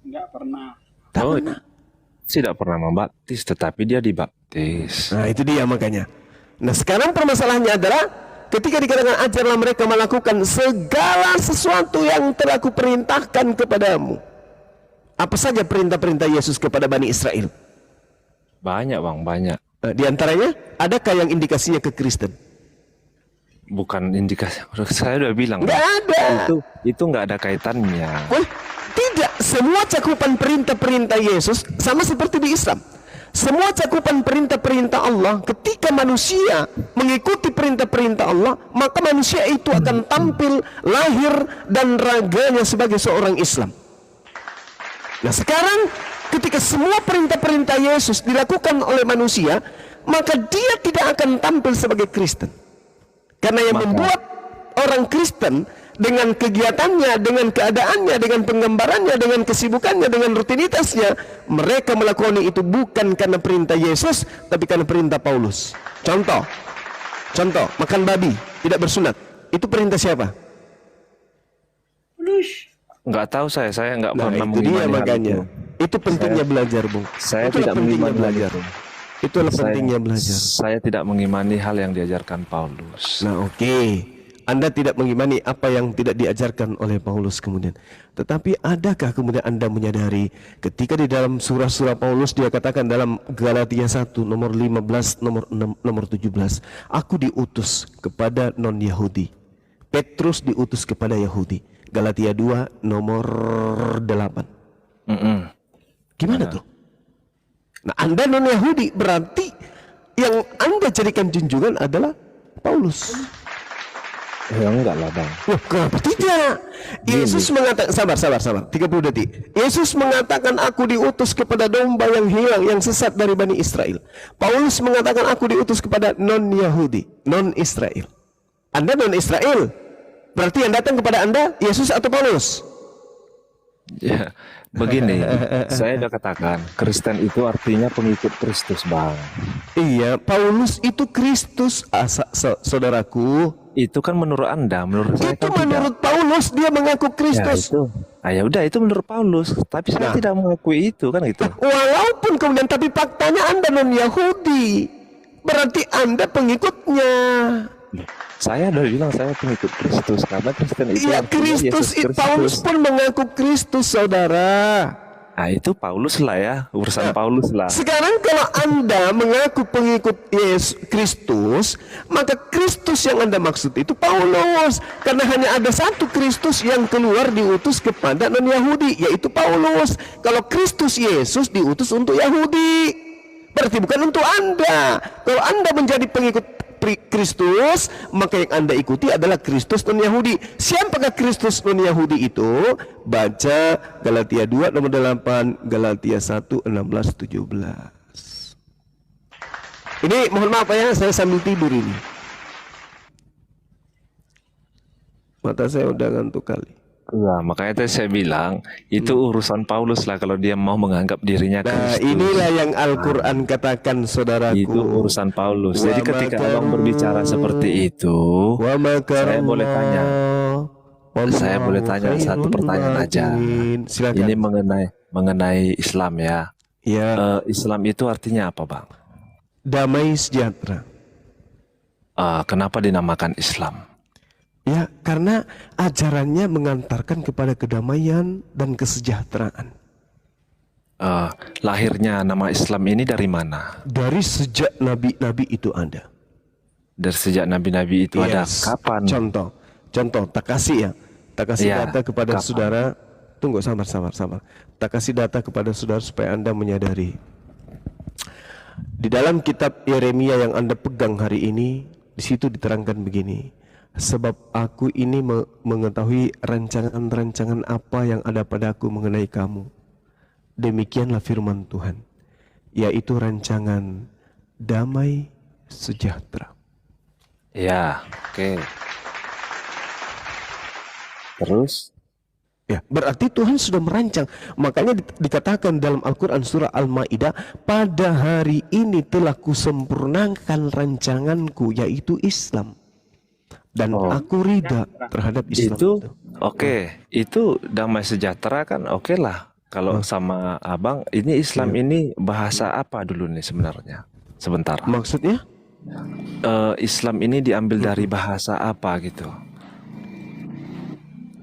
Enggak pernah. Tak Oh, pernah. tidak pernah membaptis, tetapi dia dibaptis. Nah, itu dia makanya. Nah, sekarang permasalahannya adalah ketika dikatakan ajarlah mereka melakukan segala sesuatu yang telah kuperintahkan kepadamu. Apa saja perintah-perintah Yesus kepada Bani Israel? Banyak bang, banyak. Di antaranya, adakah yang indikasinya ke Kristen? Bukan indikasi. Saya udah bilang. Nggak Bang. ada. Itu nggak ada kaitannya. Wah, tidak. Semua cakupan perintah-perintah Yesus sama seperti di Islam. Semua cakupan perintah-perintah Allah, ketika manusia mengikuti perintah-perintah Allah, maka manusia itu akan tampil lahir dan raganya sebagai seorang Islam. Nah, sekarang ketika semua perintah-perintah Yesus dilakukan oleh manusia, maka dia tidak akan tampil sebagai Kristen. Karena yang membuat orang Kristen dengan kegiatannya, dengan keadaannya, dengan penggambarannya, dengan kesibukannya, dengan rutinitasnya, mereka melakukan itu bukan karena perintah Yesus, tapi karena perintah Paulus. Contoh, makan babi, tidak bersunat. Itu perintah siapa? Nggak tahu saya nggak Nah, pernah itu dia mengimani hal makanya. Itu pentingnya belajar, Bung. Saya Itulah tidak pentingnya mengimani belajar. itu. Itulah pentingnya belajar. Saya tidak mengimani hal yang diajarkan Paulus. Nah, oke. Anda tidak mengimani apa yang tidak diajarkan oleh Paulus kemudian. Tetapi adakah kemudian Anda menyadari ketika di dalam surah-surah Paulus dia katakan dalam Galatia 1 nomor 15 nomor 17, aku diutus kepada non-Yahudi. Petrus diutus kepada Yahudi. Galatia 2 nomor 8. Gimana tuh? Nah, Anda non-Yahudi, berarti yang Anda jadikan junjungan adalah Paulus. Ya enggak lah bang. Loh, kenapa tidak? Yesus mengatakan, sabar, 30 detik. Yesus mengatakan aku diutus kepada domba yang hilang, yang sesat dari Bani Israel. Paulus mengatakan aku diutus kepada non-Yahudi, non-Israel. Anda non-Israel, berarti yang datang kepada Anda Yesus atau Paulus? Ya, begini, saya udah katakan Kristen itu artinya pengikut Kristus bang. Iya, Paulus itu Kristus, saudaraku. Itu kan menurut Anda, menurut saya Itu kan menurut Paulus, dia mengaku tidak. Ya Kristus. itu, ya udah itu menurut Paulus. Tapi saya tidak mengakui itu kan gitu. Walaupun kemudian, tapi faktanya Anda non-Yahudi, berarti Anda pengikutnya. Saya udah bilang saya pengikut Kristus karena Kristen itu Iya, artinya Kristus. Yesus Paulus Kristus. pun mengaku Kristus, saudara. Nah itu Paulus lah ya, urusan Paulus lah. Sekarang kalau Anda mengaku pengikut Yesus Kristus, maka Kristus yang Anda maksud itu Paulus. Karena hanya ada satu Kristus yang keluar diutus kepada non-Yahudi, yaitu Paulus. Kalau Kristus Yesus diutus untuk Yahudi, berarti bukan untuk Anda. Kalau Anda menjadi pengikut Kristus, maka yang Anda ikuti adalah Kristus non-Yahudi. Siapakah Kristus non-Yahudi itu? Baca Galatia 2 nomor 8, Galatia 1 16 17. Ini mohon maaf ya, saya sambil tidur ini. Mata saya udah ngantuk kali. Iya, makanya tadi saya bilang itu urusan Paulus lah kalau dia mau menganggap dirinya Nah, Kristus. inilah yang Al-Quran katakan, saudaraku. Itu urusan Paulus. Jadi Wa ketika makaru. abang berbicara seperti itu, Wa makaru. saya boleh tanya. Saya boleh tanya satu pertanyaan aja. Silakan. Ini mengenai Islam ya. Ya, Islam itu artinya apa bang? damai sejahtera. kenapa dinamakan Islam? Ya, karena ajarannya mengantarkan kepada kedamaian dan kesejahteraan. Lahirnya nama Islam ini dari mana? Dari sejak nabi-nabi itu ada. Dari sejak nabi-nabi itu ada. Yes. Kapan? Contoh, tak kasih ya. Tak kasih Iya, data kepada kapan? saudara. Tunggu, sabar. Tak kasih data kepada saudara supaya Anda menyadari. Di dalam kitab Yeremia yang Anda pegang hari ini, di situ diterangkan begini. Sebab aku ini mengetahui rancangan-rancangan apa yang ada padaku mengenai kamu. Demikianlah firman Tuhan, yaitu rancangan damai sejahtera. Ya, oke. Terus? Ya, berarti Tuhan sudah merancang. Makanya dikatakan dalam Al-Quran surah Al-Ma'idah, pada hari ini telah kusempurnakan rancanganku, yaitu Islam. Dan aku ridha terhadap Islam Itu oke. Itu damai sejahtera kan oke lah. Kalau sama abang, ini Islam ini bahasa apa dulu nih sebenarnya? Sebentar. Maksudnya? Islam ini diambil dari bahasa apa gitu?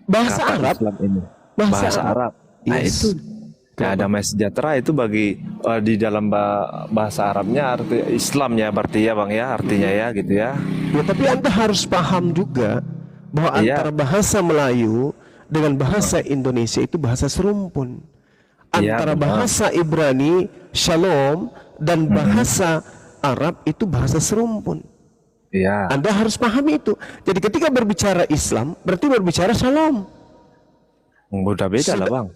Bahasa Kata Arab. Islam ini. Bahasa Bahasa Arab. Nah Yes. itu. Ya, damai sejahtera itu bagi di dalam bahasa Arabnya arti Islam ya berarti ya bang ya artinya ya gitu ya. Ya, tapi Anda harus paham juga bahwa Iya. antara bahasa Melayu dengan bahasa Indonesia itu bahasa serumpun. Iya, Antara benar. bahasa Ibrani, Shalom, dan bahasa Arab itu bahasa serumpun. Iya. Anda harus pahami itu. Jadi ketika berbicara Islam, berarti berbicara Shalom. Udah beda lah bang.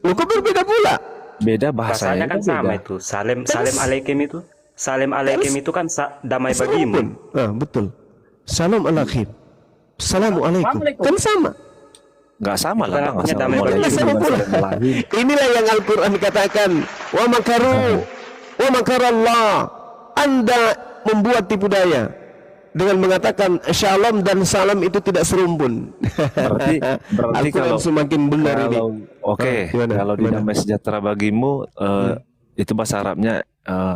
Loh, kok berbeda pula? Beda Bahasanya bahasanya kan beda. sama itu. Salim alaikum itu. Salim alaikum itu kan damai bagimu. Nah, betul. Salam alaikum. Assalamualaikum. Kan sama. Nggak sama lah bang. Bukan artinya damai Assalamualaikum bagi. dengan Assalamualaikum. Inilah yang Al-Quran katakan, wa makaru, wa makarallah. Anda membuat tipu daya dengan mengatakan shalom dan salam itu tidak serumpun. Berarti Al-Quran kalau semakin benar ini. Oke, Gimana? kalau di Gimana? damai sejahtera bagimu itu bahasa Arabnya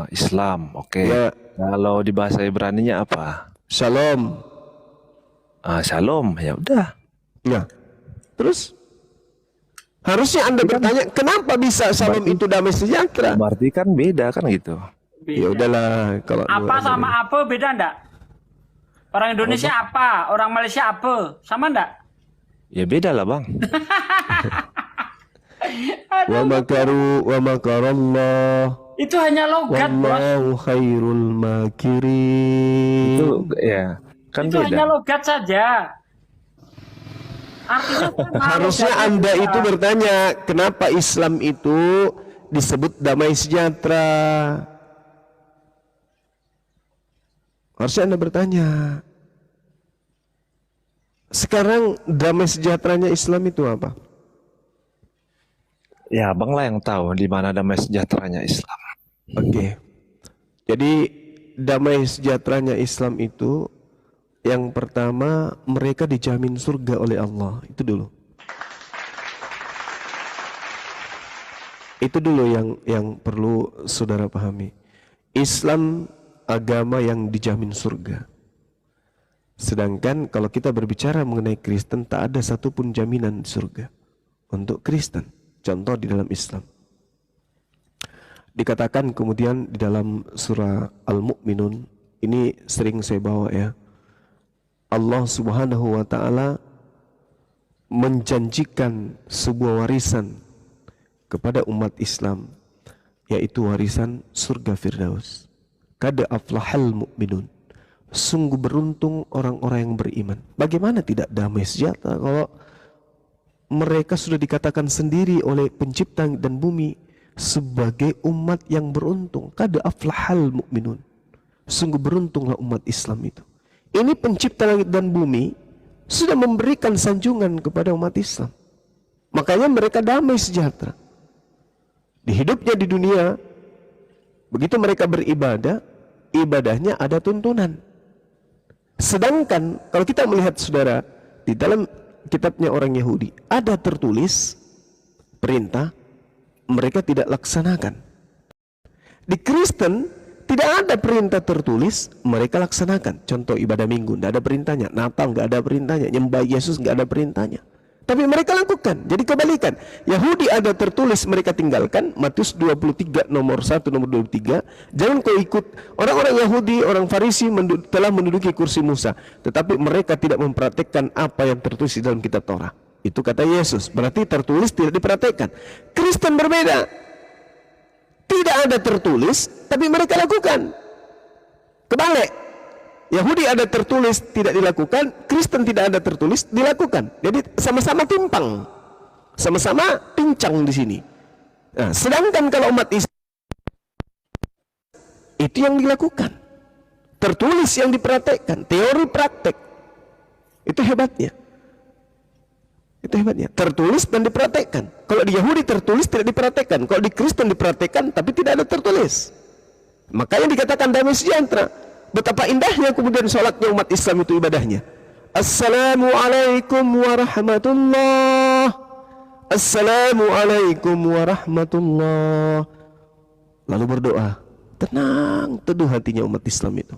Islam. Oke. Ya. Kalau di bahasa Ibraninya apa? Shalom. Shalom. Ya udah. Ya. Terus harusnya Anda bertanya, kenapa bisa shalom itu damai sejahtera? Berarti kan beda kan gitu. Ya udahlah, kalau Apa sama apa beda enggak? Orang Indonesia apa? Orang Malaysia apa? Sama enggak? Ya beda lah bang. wa makaru wa makarallah. Itu hanya logat, Bos. Wallahu khairul makirin. Itu ya kan Itu hanya beda. logat saja. Artinya sama, Harusnya logatnya Anda sama. itu bertanya, kenapa Islam itu disebut damai sejahtera? Harusnya Anda bertanya. Sekarang damai sejahteranya Islam itu apa? Ya abang lah yang tahu di mana damai sejahteranya Islam. Oke. Jadi damai sejahteranya Islam itu yang pertama, mereka dijamin surga oleh Allah. Itu dulu. Itu dulu yang perlu saudara pahami. Islam agama yang dijamin surga. Sedangkan kalau kita berbicara mengenai Kristen, tak ada satupun jaminan di surga untuk Kristen. Contoh di dalam Islam. Dikatakan kemudian di dalam surah Al-Mu'minun, ini sering saya bawa ya. Allah Subhanahu wa taala menjanjikan sebuah warisan kepada umat Islam, yaitu warisan surga Firdaus. Qad aflahal mu'minun. Sungguh beruntung orang-orang yang beriman. Bagaimana tidak damai sejahtera kalau mereka sudah dikatakan sendiri oleh pencipta dan bumi sebagai umat yang beruntung. Qad aflahal mu'minun. Sungguh beruntunglah umat Islam itu. Ini pencipta langit dan bumi sudah memberikan sanjungan kepada umat Islam. Makanya mereka damai sejahtera. Di hidupnya di dunia, begitu mereka beribadah, ibadahnya ada tuntunan. Sedangkan kalau kita melihat saudara, di dalam kitabnya orang Yahudi, ada tertulis perintah, mereka tidak laksanakan. Di Kristen, Tidak ada perintah tertulis, mereka laksanakan. Contoh ibadah minggu, tidak ada perintahnya. Natal nggak ada perintahnya. Nyembah Yesus nggak ada perintahnya. Tapi mereka lakukan. Jadi kebalikan. Yahudi ada tertulis, mereka tinggalkan. Matius 23 nomor 1 nomor 23. Jangan kau ikut orang-orang Yahudi, orang Farisi telah menduduki kursi Musa, tetapi mereka tidak mempraktekkan apa yang tertulis di dalam kitab Torah. Itu kata Yesus. Berarti tertulis tidak diperhatikan. Kristen berbeda. Tidak ada tertulis, tapi mereka lakukan. Kebalik. Yahudi ada tertulis, tidak dilakukan. Kristen tidak ada tertulis, dilakukan. Jadi sama-sama timpang, sama-sama pincang di sini. Nah, sedangkan kalau umat Islam itu yang dilakukan, tertulis yang diperhatikan, teori praktek. Itu hebatnya. Itu hebatnya. Tertulis dan diperhatikan. Kalau di Yahudi tertulis tidak diperhatikan, kalau di Kristen diperhatikan tapi tidak ada tertulis. Makanya dikatakan damai sejahtera. Betapa indahnya kemudian sholatnya umat Islam itu ibadahnya. Assalamualaikum warahmatullah. Assalamualaikum warahmatullah. Lalu berdoa. Tenang, teduh hatinya umat Islam itu.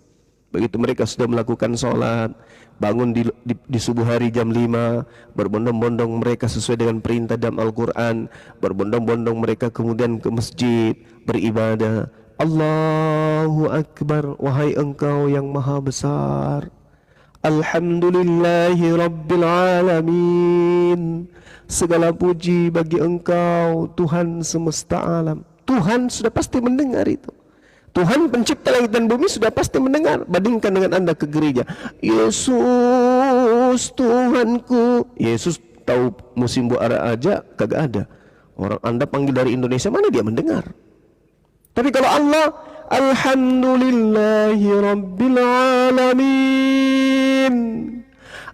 Begitu mereka sudah melakukan sholat, bangun di subuh hari jam 5, berbondong-bondong mereka sesuai dengan perintah dalam Al-Quran, berbondong-bondong mereka kemudian ke masjid, beribadah. Allahu Akbar, wahai engkau yang maha besar. Alhamdulillahi Rabbil Alamin. Segala puji bagi engkau, Tuhan semesta alam. Tuhan sudah pasti mendengar itu. Tuhan pencipta langit dan bumi sudah pasti mendengar. Bandingkan dengan anda ke gereja. Yesus Tuhanku. Yesus tahu musim buara aja kagak ada. Orang anda panggil dari Indonesia, mana dia mendengar? Tapi kalau Allah, Alhamdulillahi Rabbil Alamin,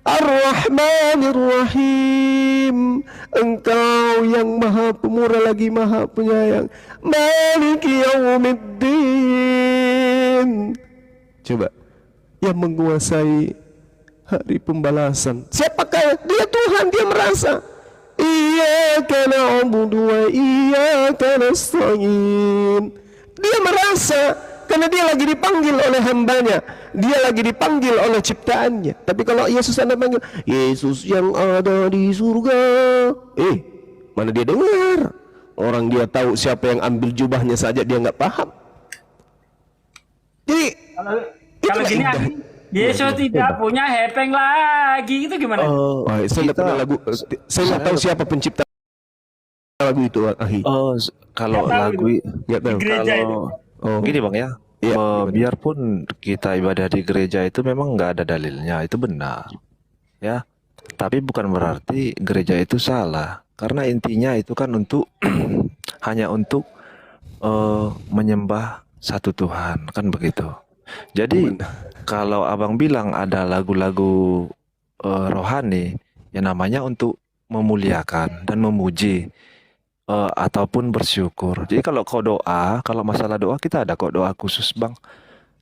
Ar-Rahmanir Rahim, engkau yang maha pemurah lagi maha penyayang, Maliki Yaumiddin. Coba, yang menguasai hari pembalasan. Siapakah dia? Tuhan, dia merasa. Iyyaka na'budu wa iyyaka nasta'in. Dia merasa karena dia lagi dipanggil oleh hambanya, dia lagi dipanggil oleh ciptaannya. Tapi kalau Yesus anda panggil, Yesus yang ada di surga, mana dia dengar? Orang dia tahu siapa yang ambil jubahnya saja dia nggak paham. Jadi kalau gini Yesus tidak punya hepeng lagi, itu gimana? Saya nggak pernah lagu, saya nggak tahu siapa pencipta lagu itu, Ahi. Kalau lagu kalau gini bang ya, biarpun kita ibadah di gereja itu memang nggak ada dalilnya, itu benar, ya. Tapi bukan berarti gereja itu salah, karena intinya itu kan untuk hanya untuk menyembah satu Tuhan, kan begitu. Jadi kalau abang bilang ada lagu-lagu rohani, ya namanya untuk memuliakan dan memuji. Ataupun bersyukur. Jadi kalau kau doa, kalau masalah doa kita ada kok doa khusus bang.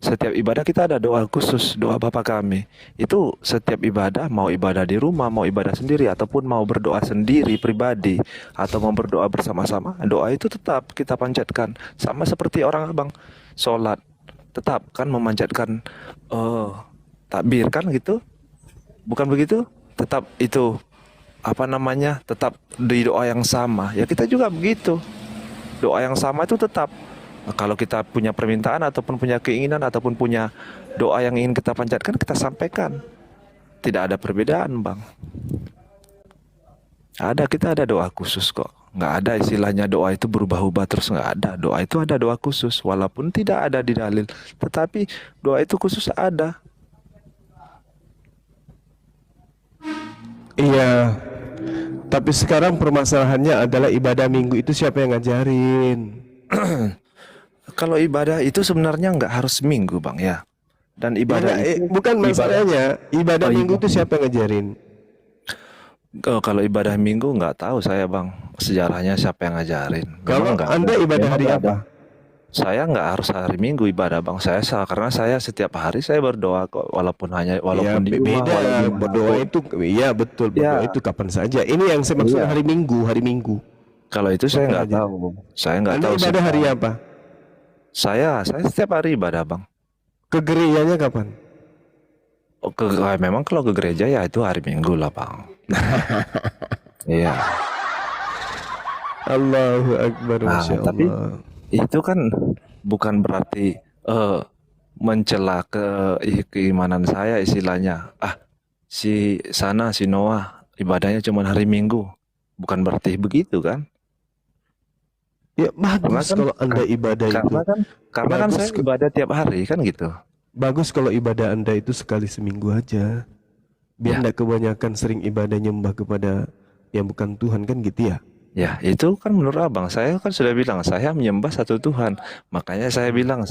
Setiap ibadah kita ada doa khusus, doa Bapa kami. Itu setiap ibadah, mau ibadah di rumah, mau ibadah sendiri, ataupun mau berdoa sendiri pribadi, atau mau berdoa bersama-sama, doa itu tetap kita panjatkan. Sama seperti orang abang sholat, tetap kan memanjatkan takbir kan gitu, bukan begitu? Tetap itu tetap di doa yang sama. Ya kita juga begitu. Doa yang sama itu tetap. Nah, kalau kita punya permintaan ataupun punya keinginan ataupun punya doa yang ingin kita panjatkan, kita sampaikan. Tidak ada perbedaan, Bang. Kita ada doa khusus kok. Nggak ada istilahnya doa itu berubah-ubah terus, nggak ada. Doa itu ada doa khusus, walaupun tidak ada di dalil. Tetapi doa itu khusus ada. Iya. Tapi sekarang permasalahannya adalah ibadah minggu itu siapa yang ngajarin? Kalau ibadah itu sebenarnya nggak harus minggu bang ya. Dan ibadah itu, bukan masalahnya ibadah minggu itu siapa yang ngajarin? Kalau ibadah minggu nggak tahu saya bang, sejarahnya siapa yang ngajarin. Kalau anda ibadah hari apa? Saya nggak harus hari Minggu ibadah bang. Karena saya setiap hari saya berdoa kok, walaupun Ya, di rumah. beda. Berdoa itu, iya betul. Berdoa itu kapan saja. Ini yang saya maksud hari Minggu. Kalau itu saya nggak tahu. Saya nggak Anda tahu. ibadah hari apa? Saya setiap hari ibadah, Bang. Ke gerejanya kapan? Memang kalau ke gereja ya itu hari Minggu lah, Bang. Iya. Allahu Akbar, Nah, Masya tapi Allah. itu kan bukan berarti mencela keimanan saya istilahnya. Si Noah ibadahnya cuma hari Minggu. Bukan berarti begitu kan? Ya bagus kan- kalau Anda ibadah itu. Karena kan Bagus saya ibadah tiap hari kan gitu. Bagus kalau ibadah Anda itu sekali seminggu aja. Biar Ya. tidak kebanyakan sering ibadah nyembah kepada yang bukan Tuhan kan gitu ya. Ya, itu kan menurut Abang, saya kan sudah bilang saya menyembah satu Tuhan. Makanya saya bilang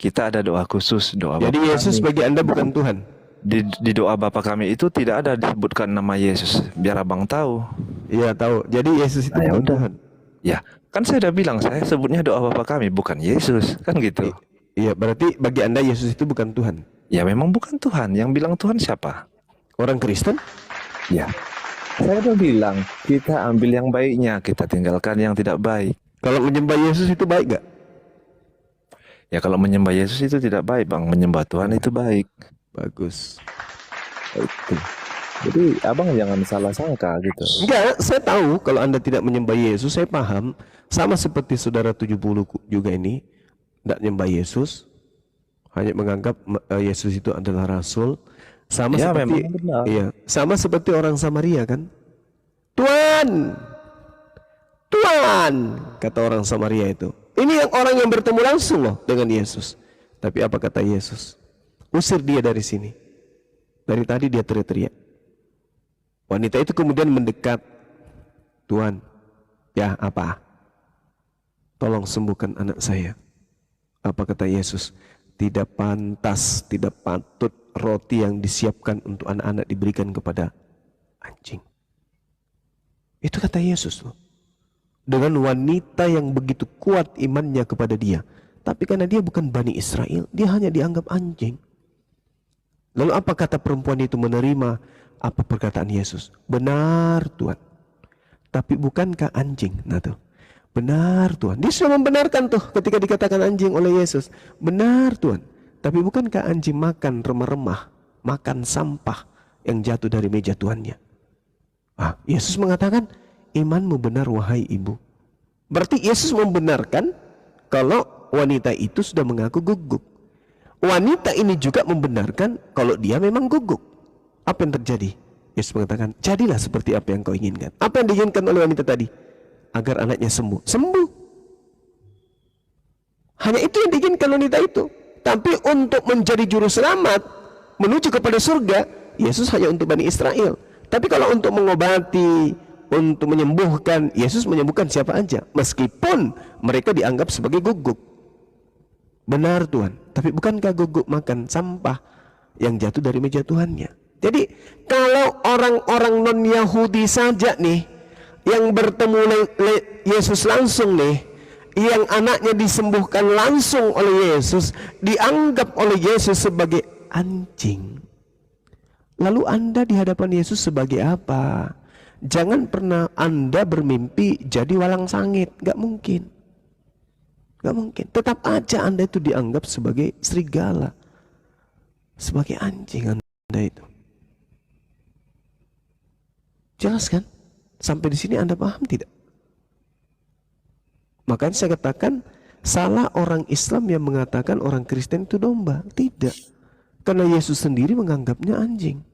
kita ada doa khusus, doa Jadi Bapa Yesus kami. bagi Anda bukan Tuhan. Di doa Bapa kami itu tidak ada disebutkan nama Yesus, biar Abang tahu. Iya tahu. Jadi Yesus itu Nah, ya bukan udah. Tuhan. Ya, kan saya udah bilang saya sebutnya doa Bapa kami, bukan Yesus, kan gitu. Iya berarti bagi Anda Yesus itu bukan Tuhan. Ya memang bukan Tuhan, yang bilang Tuhan siapa? Orang Kristen? Ya, saya udah bilang kita ambil yang baiknya, kita tinggalkan yang tidak baik. Kalau menyembah Yesus itu baik gak? Ya kalau menyembah Yesus itu tidak baik, Bang. Menyembah Tuhan itu baik. Bagus. Itu. Jadi Abang jangan salah sangka gitu. Enggak, saya tahu kalau Anda tidak menyembah Yesus, saya paham. Sama seperti saudara 70 juga ini, tidak menyembah Yesus, hanya menganggap Yesus itu adalah rasul. Sama Ya, seperti memang benar. iya, sama seperti orang Samaria kan. Tuhan, Tuhan, kata orang Samaria itu. Ini yang orang yang bertemu langsung loh dengan Yesus. Tapi apa kata Yesus? Usir dia dari sini. Dari tadi dia teriak-teriak. Wanita itu kemudian mendekat. Tuhan, ya apa? Tolong sembuhkan anak saya. Apa kata Yesus? Tidak pantas, tidak patut roti yang disiapkan untuk anak-anak diberikan kepada anjing. Itu kata Yesus loh. Dengan wanita yang begitu kuat imannya kepada dia. Tapi karena dia bukan Bani Israel, dia hanya dianggap anjing. Lalu apa kata perempuan itu menerima apa perkataan Yesus? Benar Tuhan. Tapi bukankah anjing? Nah tuh. Benar Tuhan. Dia sudah membenarkan tuh ketika dikatakan anjing oleh Yesus. Benar Tuhan. Tapi bukankah anjing makan remah-remah, makan sampah yang jatuh dari meja tuannya? Yesus mengatakan, imanmu benar wahai ibu. Berarti Yesus membenarkan kalau wanita itu sudah mengaku guguk. Wanita ini juga membenarkan kalau dia memang guguk. Apa yang terjadi? Yesus mengatakan, jadilah seperti apa yang kau inginkan. Apa yang diinginkan oleh wanita tadi? Agar anaknya sembuh. Sembuh. Hanya itu yang diinginkan wanita itu. Tapi untuk menjadi juru selamat menuju kepada surga, Yesus hanya untuk Bani Israel. Tapi kalau untuk mengobati, untuk menyembuhkan, Yesus menyembuhkan siapa aja, meskipun mereka dianggap sebagai guguk. Benar Tuhan, tapi bukankah guguk makan sampah yang jatuh dari meja Tuhannya? Jadi kalau orang-orang non-Yahudi saja nih yang bertemu Yesus langsung nih, yang anaknya disembuhkan langsung oleh Yesus, dianggap oleh Yesus sebagai anjing. Lalu Anda di hadapan Yesus sebagai apa? Jangan pernah Anda bermimpi jadi walang sangit. Gak mungkin. Gak mungkin. Tetap aja Anda itu dianggap sebagai serigala, sebagai anjing Anda itu. Jelas kan? Sampai di sini Anda paham tidak? Makanya saya katakan salah orang Islam yang mengatakan orang Kristen itu domba. Tidak. Karena Yesus sendiri menganggapnya anjing.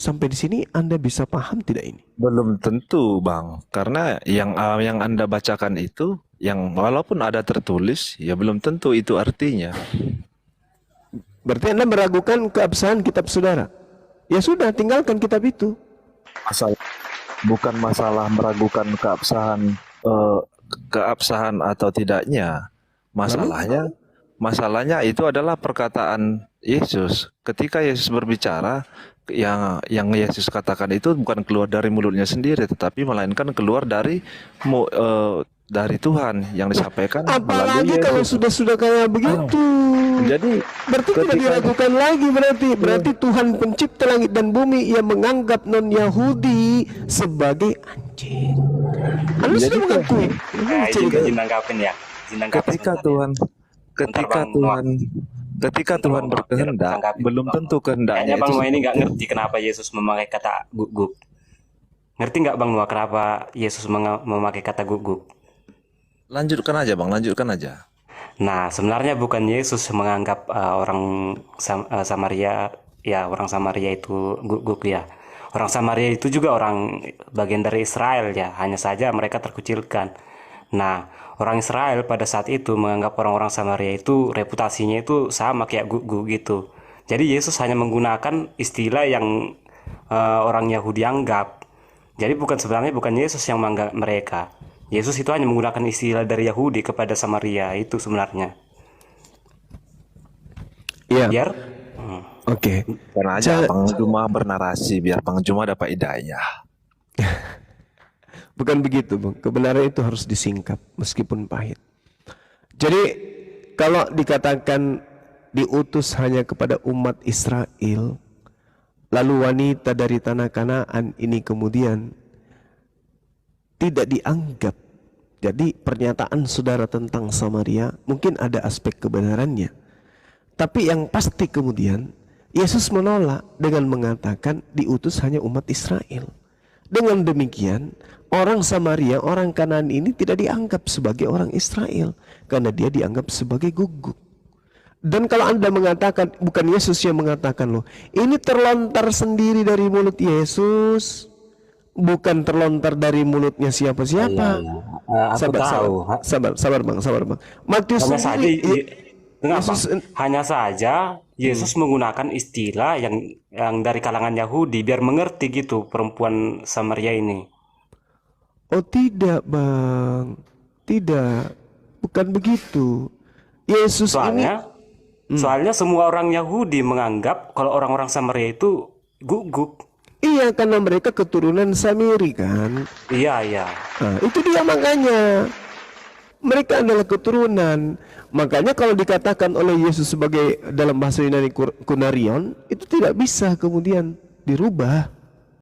Sampai di sini Anda bisa paham tidak ini? Belum tentu, Bang. Karena yang Anda bacakan itu, yang walaupun ada tertulis, ya belum tentu itu artinya. Berarti Anda meragukan keabsahan kitab saudara. Ya sudah, tinggalkan kitab itu. Bukan masalah meragukan keabsahan atau tidaknya. Masalahnya itu adalah perkataan Yesus. Ketika Yesus berbicara, yang Yesus katakan itu bukan keluar dari mulutnya sendiri, tetapi melainkan keluar dari Tuhan yang disampaikan Apalagi melalui kalau Yesus. sudah kayak begitu. Jadi Berarti tidak diragukan lagi berarti Tuhan pencipta langit dan bumi yang menganggap non-Yahudi sebagai anjing. anjing. Anda Jadi sudah mengakui. Nah, izin nanggapin ya. Izin nanggapin ketika sebentar. Tuhan Bentar, ketika Bang Tuhan ketika Bentar, Tuhan Bang. berkehendak, Tanggapi. belum tentu kehendaknya Kayaknya Bang itu Noah ini nggak seperti ngerti kenapa Yesus memakai kata guguk. Ngerti nggak Bang Noah kenapa Yesus memakai kata guguk? Lanjutkan aja Bang, lanjutkan aja. Nah, sebenarnya bukan Yesus menganggap orang Samaria, ya orang Samaria itu guguk ya. Orang Samaria itu juga orang bagian dari Israel ya, hanya saja mereka terkucilkan. Nah, orang Israel pada saat itu menganggap orang-orang Samaria itu reputasinya itu sama kayak guguk gitu. Jadi Yesus hanya menggunakan istilah yang orang Yahudi anggap. Jadi sebenarnya bukan Yesus yang menganggap mereka. Yesus itu hanya menggunakan istilah dari Yahudi kepada Samaria itu sebenarnya. Iya. Biar Oke. Karena aja Ca- Bang Juma bernarasi biar Bang Juma dapat hidayah. Bukan begitu, Bang. Kebenaran itu harus disingkap meskipun pahit. Jadi kalau dikatakan diutus hanya kepada umat Israel, lalu wanita dari tanah Kanaan ini kemudian tidak dianggap. Jadi pernyataan saudara tentang Samaria mungkin ada aspek kebenarannya. Tapi yang pasti kemudian Yesus menolak dengan mengatakan diutus hanya umat Israel. Dengan demikian orang Samaria, orang Kanaan ini tidak dianggap sebagai orang Israel karena dia dianggap sebagai guguk. Dan kalau Anda mengatakan, bukan Yesus yang mengatakan loh, ini terlontar sendiri dari mulut Yesus, bukan terlontar dari mulutnya siapa-siapa. aku tahu. Sabar bang. Matius Hanya saja, Yesus, hanya saja Yesus menggunakan istilah yang dari kalangan Yahudi biar mengerti gitu perempuan Samaria ini. oh tidak bang, tidak, bukan begitu. Yesus Soalnya semua orang Yahudi menganggap kalau orang-orang Samaria itu guguk. iya karena mereka keturunan Samiri kan. Iya. Nah, itu dia makanya. Mereka adalah keturunan. Makanya kalau dikatakan oleh Yesus sebagai dalam bahasa Yunani kunarion, itu tidak bisa kemudian dirubah.